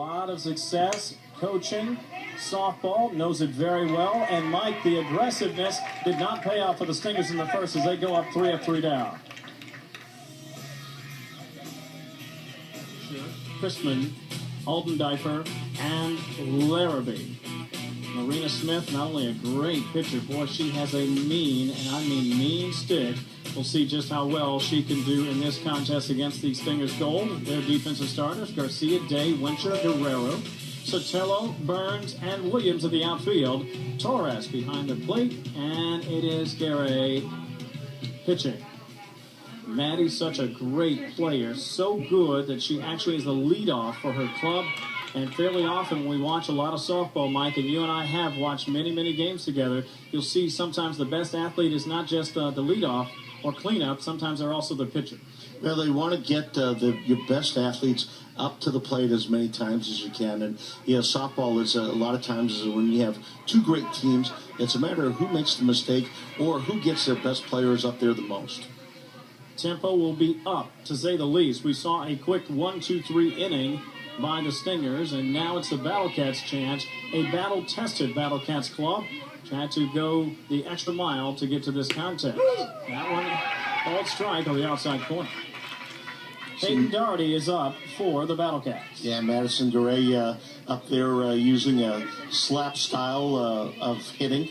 lot of success coaching softball, knows it very well. And Mike, the aggressiveness did not pay off for the Stingers in the first as they go up 3 down. Chrisman, Aldendifer, and Larrabee. Marina Smith, not only a great pitcher, boy, she has a mean, and I mean mean stick. We'll see just how well she can do in this contest against the Stingers Gold. Their defensive starters, Garcia, Day, Wincher, Guerrero, Sotelo, Burns, and Williams at the outfield. Torres behind the plate, and it is Garay pitching. Maddie's such a great player, so good that she actually is the leadoff for her club. And fairly often when we watch a lot of softball, Mike, and you and I have watched many, many games together, you'll see sometimes the best athlete is not just the leadoff or cleanup. Sometimes they're also the pitcher. Well, they want to get your best athletes up to the plate as many times as you can. And, softball is a lot of times when you have two great teams, it's a matter of who makes the mistake or who gets their best players up there the most. Tempo will be up, to say the least. We saw a quick 1-2-3 inning by the Stingers, and now it's the Battle Cats' chance. A battle-tested Battle Cats club had to go the extra mile to get to this contest. That one, called strike on the outside corner. Peyton Daugherty is up for the Battle Cats. Yeah, Madison Garay up there using a slap style of hitting.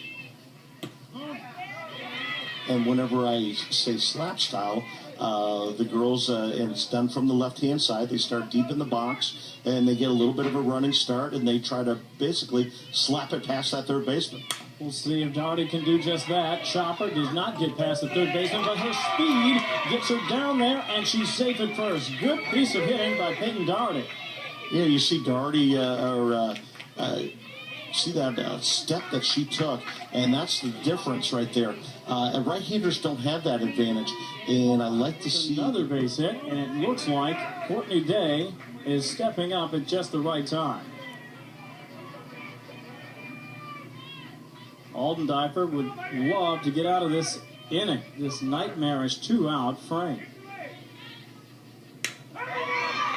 And whenever I say slap style, the girls, and it's done from the left-hand side, they start deep in the box, and they get a little bit of a running start, and they try to basically slap it past that third baseman. We'll see if Daugherty can do just that. Chopper does not get past the third baseman, but her speed gets her down there, and she's safe at first. Good piece of hitting by Peyton Daugherty. Yeah, you see Daugherty, see that step that she took, and that's the difference right there. And right-handers don't have that advantage, and I like to see another base hit, and it looks like Courtney Day is stepping up at just the right time. Aldendifer would love to get out of this inning, this nightmarish 2-out frame.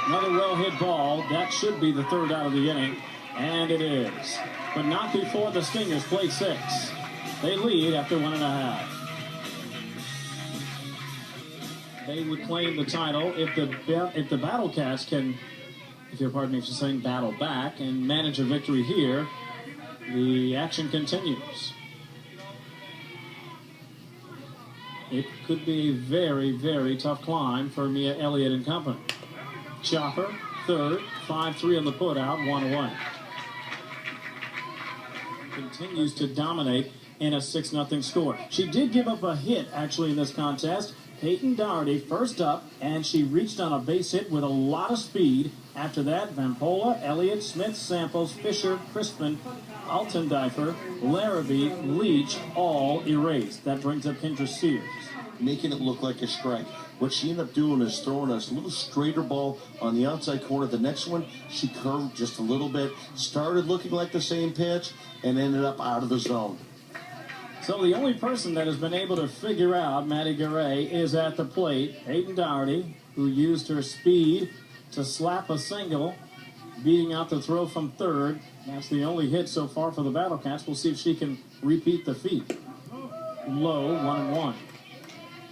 Another well-hit ball. That should be the third out of the inning, and it is. But not before the Stingers play 6. They lead after 1.5. They would claim the title if the Battle Cats can, if you'll pardon me for saying battle back, and manage a victory here. The action continues. It could be a very, very tough climb for Mia Elliott and company. Chopper, third, 5-3 on the putout, 1-1. Continues to dominate in a 6-0 score. She did give up a hit, actually, in this contest. Peyton Daugherty first up, and she reached on a base hit with a lot of speed. After that, Vampola, Elliott, Smith, Samples, Fisher, Crispin, Altendifer, Larrabee, Leach, all erased. That brings up Kendra Sears. Making it look like a strike. What she ended up doing is throwing us a little straighter ball on the outside corner. The next one, she curved just a little bit, started looking like the same pitch, and ended up out of the zone. So the only person that has been able to figure out Maddie Garay is at the plate. Peyton Daugherty, who used her speed to slap a single, beating out the throw from third. That's the only hit so far for the Battle Cats. We'll see if she can repeat the feat. Low, 1-1.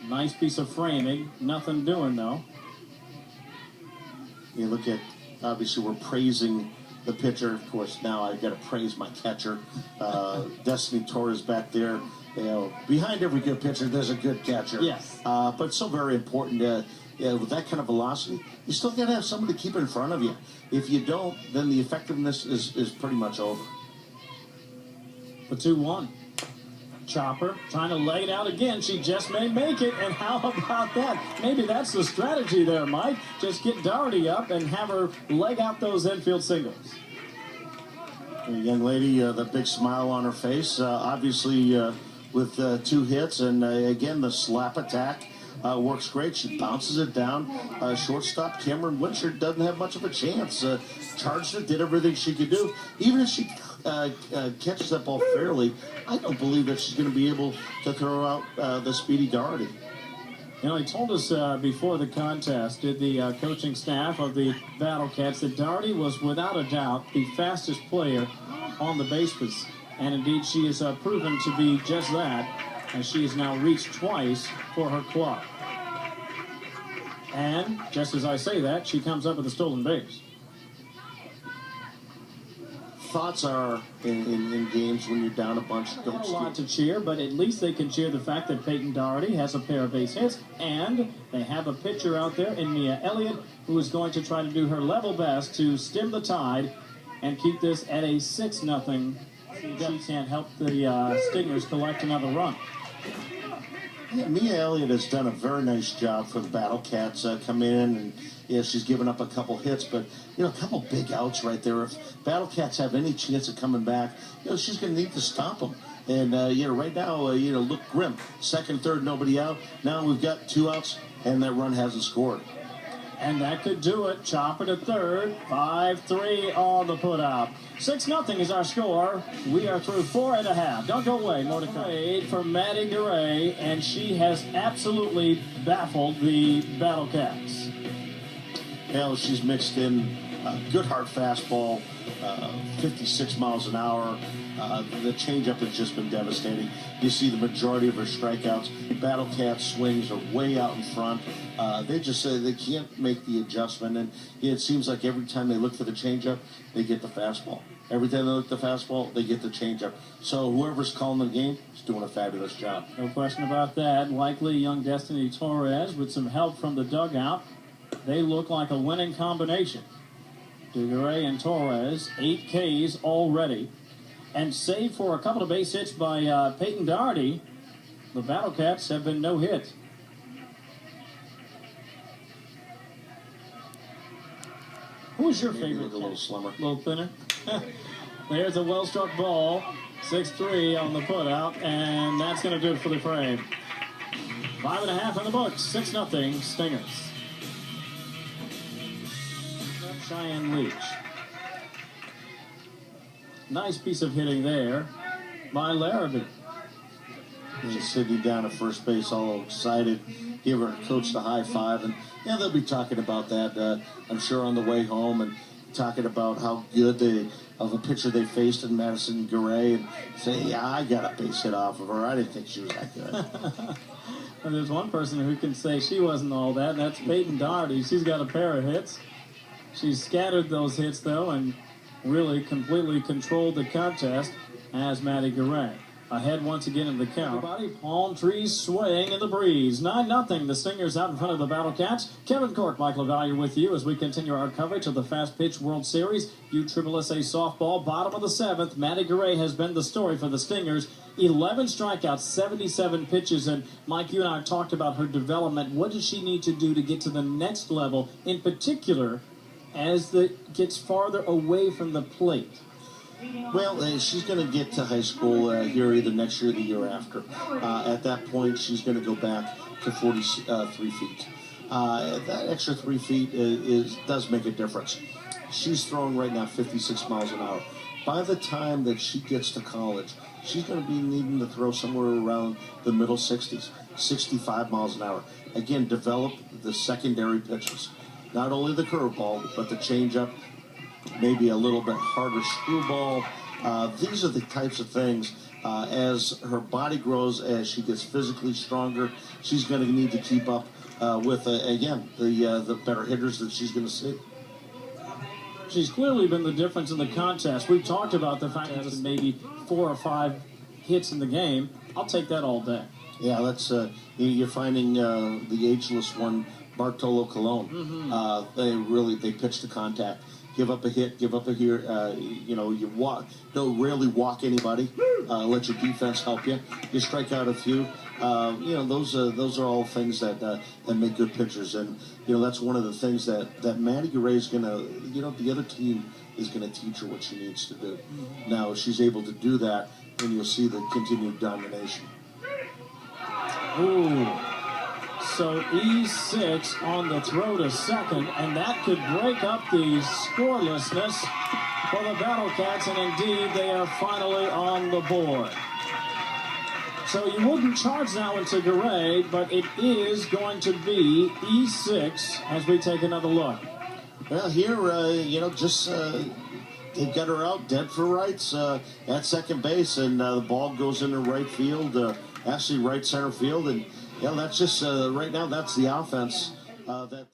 Nice piece of framing. Nothing doing, though. You look at, obviously, we're praising the pitcher. Of course, now I've got to praise my catcher. Destiny Torres back there. Behind every good pitcher, there's a good catcher. Yes. But it's so very important with that kind of velocity, you still got to have somebody to keep in front of you. If you don't, then the effectiveness is pretty much over. The 2-1. Chopper trying to lay it out again. She just may make it, and how about that? Maybe that's the strategy there, Mike. Just get Daugherty up and have her leg out those infield singles. The young lady, the big smile on her face, obviously with 2 hits, and again, the slap attack works great. She bounces it down. Shortstop Cameron Wincher doesn't have much of a chance. Charged it, did everything she could do. Even if she catches that ball fairly, I don't believe that she's going to be able to throw out the speedy Daugherty. You know, he told us before the contest, did the coaching staff of the Battle Cats, that Daugherty was without a doubt the fastest player on the bases. And indeed, she has proven to be just that, as she has now reached twice for her club. And just as I say that, she comes up with a stolen base. Thoughts are in games when you're down a bunch. Not a lot to cheer, but at least they can cheer the fact that Peyton Daugherty has a pair of base hits, and they have a pitcher out there in Mia Elliott who is going to try to do her level best to stem the tide and keep this at a 6-0. She can't help the Stingers collect another run. Yeah, Mia Elliott has done a very nice job for the Battle Cats. Come in and she's given up a couple hits, but a couple big outs right there. If Battle Cats have any chance of coming back, she's going to need to stop them. And right now, look grim. Second, third, nobody out. Now we've got 2 outs, and that run hasn't scored. And that could do it. Chopper to third. 5-3 on the putout. 6-0 is our score. We are through 4.5. Don't go away. More to come. For Maddie Garay, and she has absolutely baffled the Battle Cats. She's mixed in a good hard fastball, 56 miles an hour. The changeup has just been devastating. You see the majority of her strikeouts. Battle Cat swings are way out in front. They just say they can't make the adjustment, and it seems like every time they look for the changeup, they get the fastball. Every time they look at the fastball, they get the changeup. So whoever's calling the game is doing a fabulous job. No question about that. Likely young Destiny Torres with some help from the dugout. They look like a winning combination. Daugherty and Torres, 8 Ks already. And save for a couple of base hits by Peyton Daugherty, the Battle Cats have been no hit. Who's your favorite? A little slimmer. A little thinner. There's a well-struck ball. 6-3 on the putout, and that's going to do it for the frame. 5.5 in the books. 6-0 Stingers. Cheyenne Leach. Nice piece of hitting there by Larrabee. He's sitting down at first base all excited. Give her coach the high five. And they'll be talking about that, I'm sure, on the way home, and talking about how good of a pitcher they faced in Madison Garay, and say, yeah, I got a base hit off of her. I didn't think she was that good. And there's one person who can say she wasn't all that, and that's Peyton Daugherty. She's got a pair of hits. She's scattered those hits, though, and really completely controlled the contest as Maddie Garay. Ahead once again in the count. Everybody, palm trees swaying in the breeze. 9-0. The Stingers out in front of the Battle Cats. Kevin Cork, Michael LaValliere with you as we continue our coverage of the Fast Pitch World Series. USSSA softball, bottom of the 7th. Maddie Garay has been the story for the Stingers. 11 strikeouts, 77 pitches. And Mike, you and I talked about her development. What does she need to do to get to the next level, in particular, as it gets farther away from the plate? Well, she's going to get to high school here either next year or the year after. At that point, she's going to go back to 43 feet. That extra 3 feet does make a difference. She's throwing right now 56 miles an hour. By the time that she gets to college, she's going to be needing to throw somewhere around the middle 60s, 65 miles an hour. Again, develop the secondary pitches. Not only the curveball, but the changeup, maybe a little bit harder screwball. These are the types of things, as her body grows, as she gets physically stronger, she's going to need to keep up with, again, the better hitters that she's going to see. She's clearly been the difference in the contest. We've talked about the fact that maybe 4 or 5 hits in the game. I'll take that all day. Yeah, that's you're finding the ageless one, Bartolo Colon. Mm-hmm. They pitch to contact. Give up a hit, give up a here. You don't rarely walk anybody. Let your defense help you. You strike out a few. Those are all things that make good pitchers, and that's one of the things that Maddie Garay is gonna. The other team is gonna teach her what she needs to do. Mm-hmm. Now, if she's able to do that, then you'll see the continued domination. Ooh. So E6 on the throw to second, and that could break up the scorelessness for the Battle Cats, and indeed they are finally on the board. So you wouldn't charge that one to Garay, but it is going to be E6 as we take another look. Well, here, just they've got her out dead for rights at second base, and the ball goes into right field, actually right center field, and that's just right now that's the offense that.